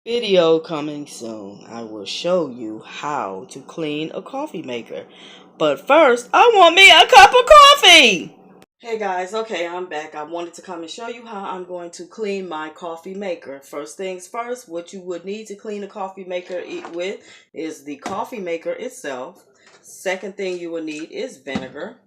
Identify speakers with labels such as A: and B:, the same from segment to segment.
A: Video coming soon. I will show you how to clean a coffee maker. But first, I want me a cup of coffee! Hey guys, okay, I'm back. I wanted to come and show you how I'm going to clean my coffee maker. First things first, what you would need to clean a coffee maker with is the coffee maker itself. Second thing you will need is vinegar.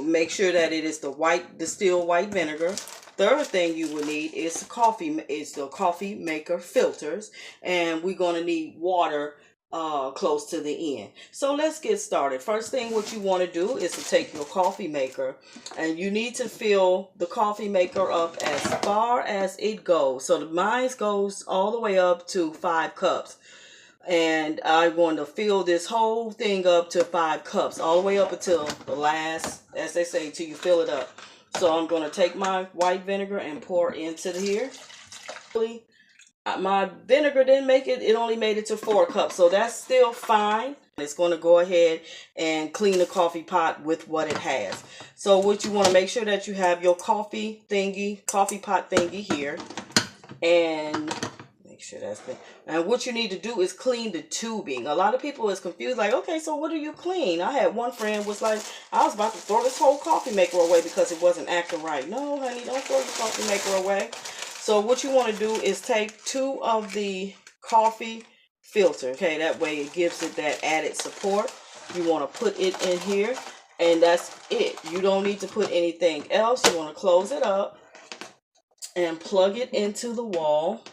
A: Make sure that it is the distilled white vinegar. Third thing you will need is the coffee maker filters, and we're going to need water close to the end. So let's get started. First thing what you want to do is to take your coffee maker, and you need to fill the coffee maker up as far as it goes. So mine goes all the way up to 5 cups. And I'm going to fill this whole thing up to 5 cups, all the way up until the last, as they say, till you fill it up. So I'm going to take my white vinegar and pour into here. My vinegar didn't make it, it only made it to 4 cups, so that's still fine. It's going to go ahead and clean the coffee pot with what it has. So what you want to make sure that you have your coffee pot thingy here, and sure that's good. And what you need to do is clean the tubing. A lot of people is confused, like, okay, so what do you clean? I had one friend was like, I was about to throw this whole coffee maker away because it wasn't acting right. No, honey, don't throw your coffee maker away. So what you want to do is take 2 of the coffee filter. Okay, that way it gives it that added support. You want to put it in here, and that's it. You don't need to put anything else. You want to close it up and plug it into the wall.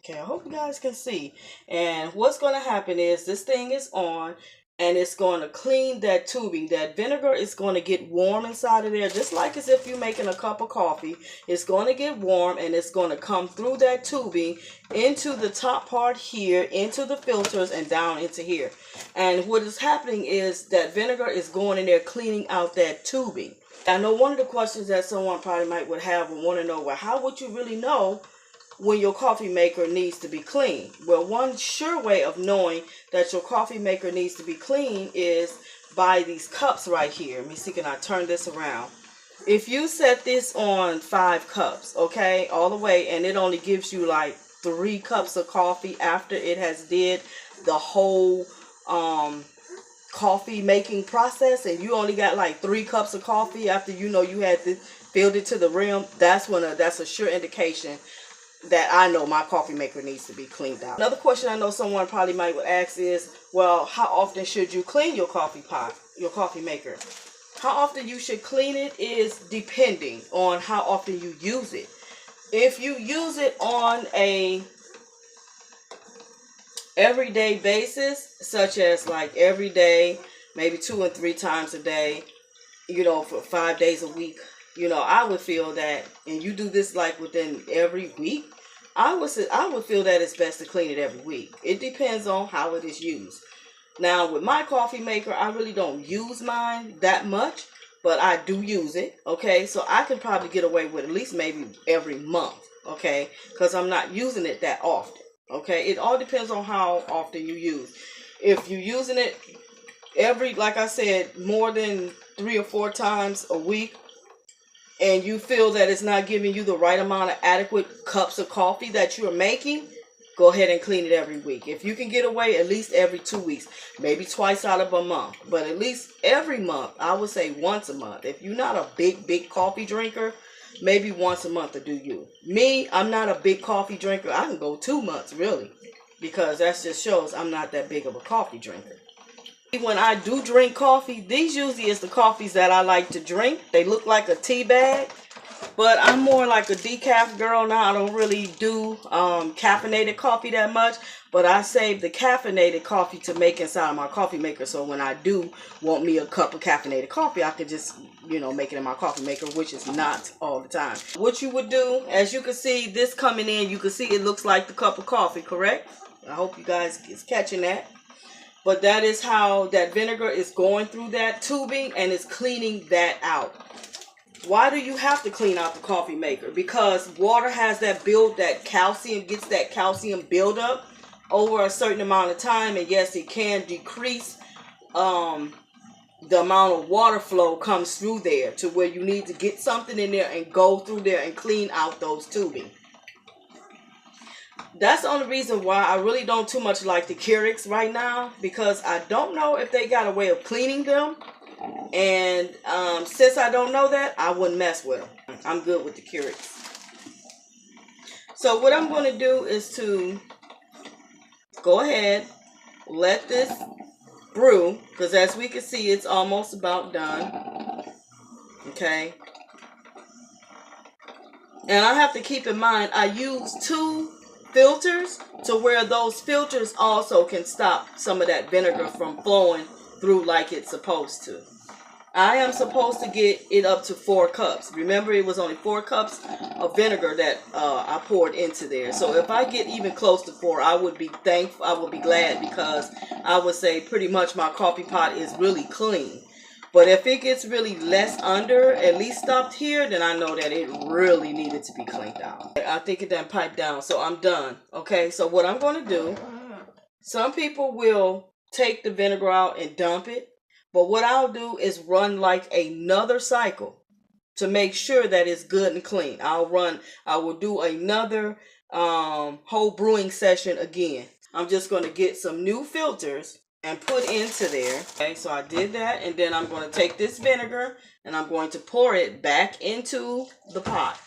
A: Okay, I hope you guys can see. And what's going to happen is this thing is on, and it's going to clean that tubing. That vinegar is going to get warm inside of there, just like as if you're making a cup of coffee. It's going to get warm, and it's going to come through that tubing into the top part here, into the filters, and down into here. And what is happening is that vinegar is going in there cleaning out that tubing. I know one of the questions that someone probably would have and want to know, well, how would you really know when your coffee maker needs to be clean? Well, one sure way of knowing that your coffee maker needs to be clean is by these cups right here. Let me see, can I turn this around? If you set this on 5 cups, okay, all the way, and it only gives you like 3 cups of coffee after it has did the whole coffee making process, and you only got like 3 cups of coffee after you had filled it to the rim, that's a sure indication that I know my coffee maker needs to be cleaned out. Another question I know someone probably might ask is, well, how often should you clean your coffee pot, your coffee maker? How often you should clean it is depending on how often you use it. If you use it on a everyday basis, such as like every day, maybe 2 and 3 times a day, for 5 days a week, I would feel that, and you do this like within every week, I would feel that it's best to clean it every week. It depends on how it is used. Now, with my coffee maker, I really don't use mine that much, but I do use it, okay? So I can probably get away with at least maybe every month, okay? Because I'm not using it that often, okay? It all depends on how often you use. If you're using it like I said, more than 3 or 4 times a week, and you feel that it's not giving you the right amount of adequate cups of coffee that you're making, go ahead and clean it every week. If you can get away, at least every 2 weeks, maybe twice out of a month, but at least every month, I would say once a month. If you're not a big coffee drinker, maybe once a month to do you. Me, I'm not a big coffee drinker. I can go 2 months, really, because that just shows I'm not that big of a coffee drinker. When I do drink coffee, these usually is the coffees that I like to drink. They look like a tea bag, but I'm more like a decaf girl now. I don't really do caffeinated coffee that much, but I save the caffeinated coffee to make inside of my coffee maker. So when I do want me a cup of caffeinated coffee, I can just, make it in my coffee maker, which is not all the time. What you would do, as you can see, this coming in, you can see it looks like the cup of coffee, correct? I hope you guys is catching that. But that is how that vinegar is going through that tubing and it's cleaning that out. Why do you have to clean out the coffee maker? Because water has that calcium, gets that calcium buildup over a certain amount of time. And yes, it can decrease the amount of water flow comes through there to where you need to get something in there and go through there and clean out those tubing. that's the only reason why I really don't too much like the Keurigs right now, because I don't know if they got a way of cleaning them. And since I don't know that, I wouldn't mess with them. I'm good with the Keurigs. So what I'm going to do is to go ahead, let this brew, because as we can see, it's almost about done. Okay. And I have to keep in mind, I use 2 filters to where those filters also can stop some of that vinegar from flowing through like it's supposed to. I am supposed to get it up to 4 cups. Remember, it was only 4 cups of vinegar that I poured into there. So if I get even close to 4, I would be thankful. I would be glad, because I would say pretty much my coffee pot is really clean. But if it gets really less under, at least stopped here, then I know that it really needed to be cleaned out. I think it done piped down, so I'm done. Okay, so what I'm going to do, some people will take the vinegar out and dump it. But what I'll do is run like another cycle to make sure that it's good and clean. I will do another whole brewing session again. I'm just going to get some new filters and put into there. Okay, so I did that, and then I'm going to take this vinegar and I'm going to pour it back into the pot.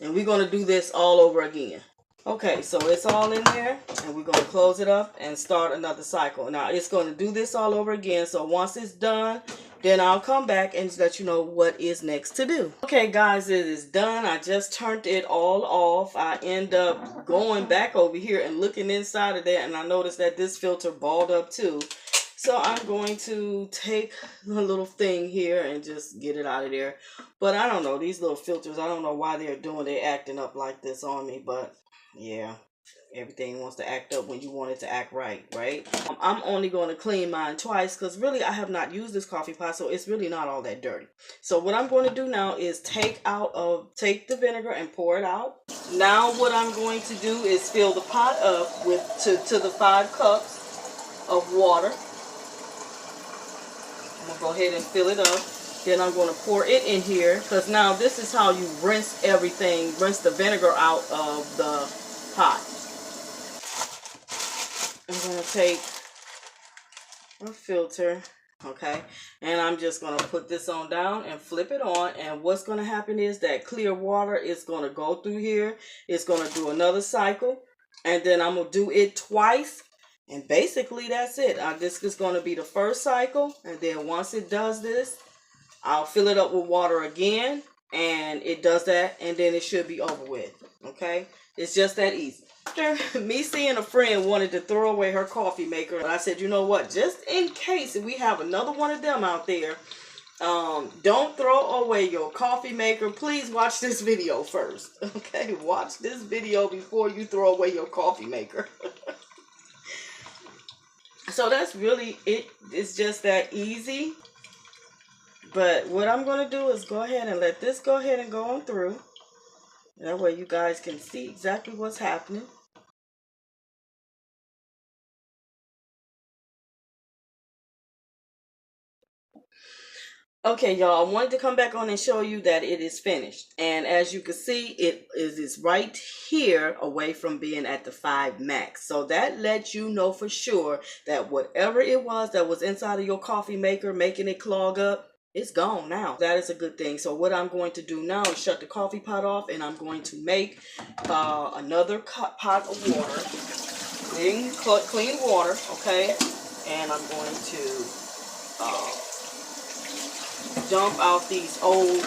A: And we're going to do this all over again. Okay, so it's all in there, and we're going to close it up and start another cycle. Now, it's going to do this all over again, so once it's done, then I'll come back and let you know what is next to do. Okay, guys, it is done. I just turned it all off. I end up going back over here and looking inside of there, and I noticed that this filter balled up too. So I'm going to take the little thing here and just get it out of there. But I don't know, these little filters, I don't know why they're acting up like this on me, but yeah, everything wants to act up when you want it to act right, right? I'm only going to clean mine twice, because really I have not used this coffee pot, so it's really not all that dirty. So what I'm going to do now is take the vinegar and pour it out. Now what I'm going to do is fill the pot up with to the 5 cups of water. I'm going to go ahead and fill it up. Then I'm going to pour it in here, because now this is how you rinse everything, rinse the vinegar out of the pot. I'm going to take a filter, okay, and I'm just going to put this on down and flip it on, and what's going to happen is that clear water is going to go through here. It's going to do another cycle, and then I'm going to do it twice, and basically that's it. This is going to be the first cycle, and then once it does this, I'll fill it up with water again, and it does that, and then it should be over with. Okay, it's just that easy. After me seeing a friend wanted to throw away her coffee maker, I said, you know what, just in case we have another one of them out there, don't throw away your coffee maker. Please watch this video first. Okay, watch this video before you throw away your coffee maker. So that's really it. It's just that easy. But what I'm going to do is go ahead and let this go ahead and go on through. That way you guys can see exactly what's happening. Okay, y'all, I wanted to come back on and show you that it is finished. And as you can see, it is right here away from being at the 5 max. So that lets you know for sure that whatever it was that was inside of your coffee maker making it clog up, it's gone now. That is a good thing. So what I'm going to do now is shut the coffee pot off, and I'm going to make another pot of water, clean water, okay? And I'm going to dump out these old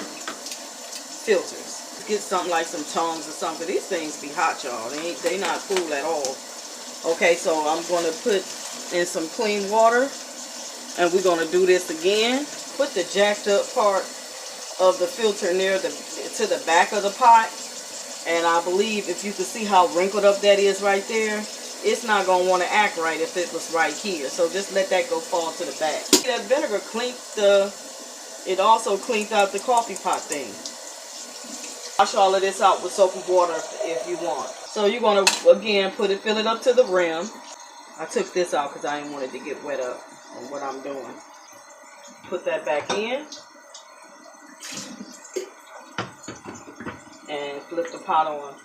A: filters. Get something like some tongs or something. These things be hot, y'all. They not cool at all. Okay, so I'm going to put in some clean water, and we're going to do this again. Put the jacked up part of the filter near to the back of the pot, and I believe if you can see how wrinkled up that is right there, it's not going to want to act right if it was right here. So just let that go fall to the back. That vinegar it also cleaned out the coffee pot thing. Wash all of this out with soap and water if you want. So you're going to, again, fill it up to the rim. I took this out because I didn't want it to get wet up on what I'm doing. Put that back in. And flip the pot on.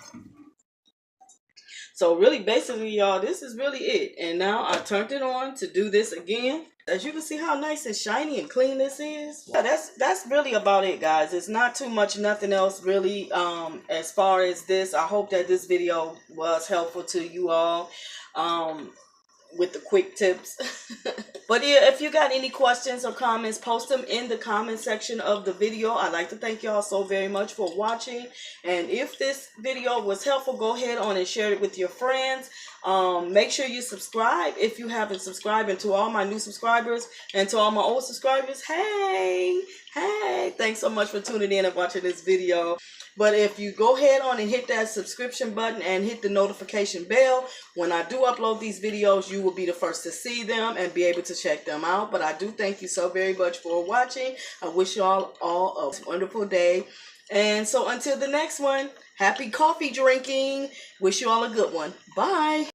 A: So really, basically, y'all, this is really it. And now I turned it on to do this again. As you can see how nice and shiny and clean this is. Yeah, that's really about it, guys. It's not too much, nothing else really as far as this. I hope that this video was helpful to you all with the quick tips. But yeah, if you got any questions or comments, post them in the comment section of the video. I'd like to thank y'all so very much for watching. And if this video was helpful, go ahead on and share it with your friends. Make sure you subscribe if you haven't subscribed. And to all my new subscribers and to all my old subscribers, hey, thanks so much for tuning in and watching this video. But if you go ahead on and hit that subscription button and hit the notification bell, when I do upload these videos, you will be the first to see them and be able to check them out. But I do thank you so very much for watching. I wish you all a wonderful day. And so until the next one, happy coffee drinking. Wish you all a good one. Bye.